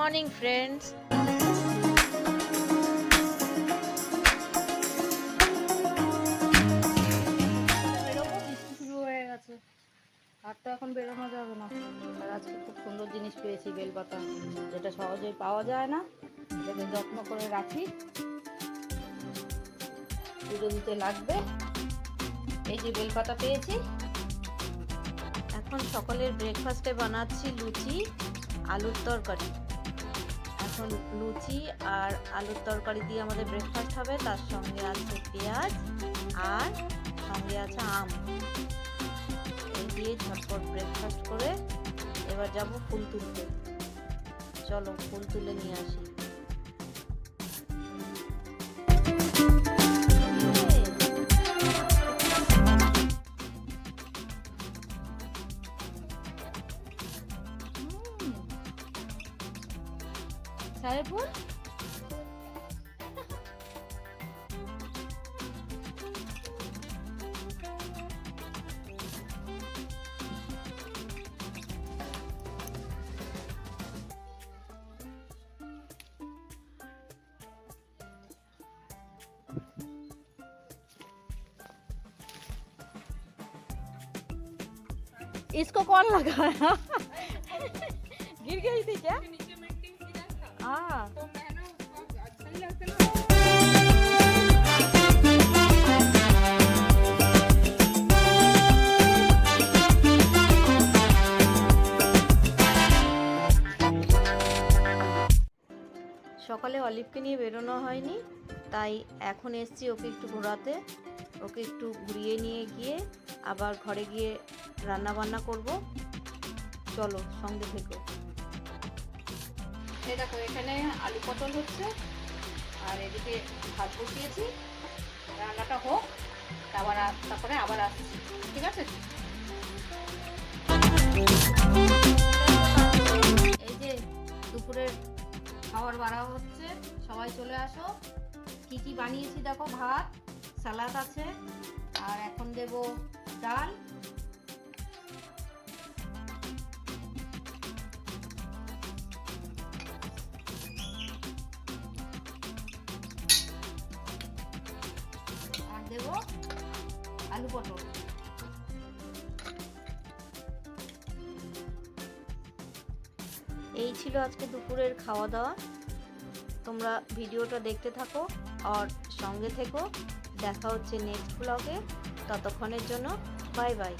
Morning friends. বেরোবো, বৃষ্টি শুরু হয়ে গেছে, আর তো এখন বেরোনো যাবে না। আর আজকে খুব সুন্দর জিনিস পেয়েছি, বেলপাতা, যেটা সহজেই পাওয়া যায় না। এটাকে যত্ন করে রাখি, পুজো দিতে লাগবে। এই যে বেলপাতা পেয়েছি। এখন সকালের ব্রেকফাস্টে বানাচ্ছি লুচি, আলুর তরকারি। এখন লুচি আর আলুর তরকারি দিয়ে আমাদের ব্রেকফাস্ট হবে। তার সঙ্গে আছে পেঁয়াজ আর সঙ্গে আছে আম। এই দিয়ে ঝটপট ব্রেকফাস্ট করে এবার যাব ফুল তুলতে। চলো ফুল তুলে নিয়ে আসি। সারে ফুল इसको कौन लगाया? गिर गई थी क्या? हाँ। সকালে অলিভকে নিয়ে বেরোনো হয়নি, তাই এখন এসছি ওকে একটু ঘোরাতে। ওকে একটু ঘুরিয়ে নিয়ে গিয়ে আবার ঘরে গিয়ে রান্না বান্না করব। চলো সঙ্গে থেকো। এই দেখো, এখানে আলু পটল হচ্ছে, আর এদিকে ভাত বসিয়েছি। রান্নাটা হোক, তারপরে আবার আসছি, ঠিক আছে? এই যে দুপুরের খাবার বাড়া হচ্ছে, সবাই চলে আসো। কি কি বানিয়েছি দেখো, ভাত, সালাদ আছে, আর এখন দেব ডাল। আর দেব আলু পটল। এই ছিল আজকে দুপুরের খাওয়া দাওয়া। তোমরা ভিডিওটা দেখতে থাকো আর সঙ্গে থেকো। দেখা হচ্ছে নেক্সট ব্লগে। ততক্ষণের জন্য বাই বাই।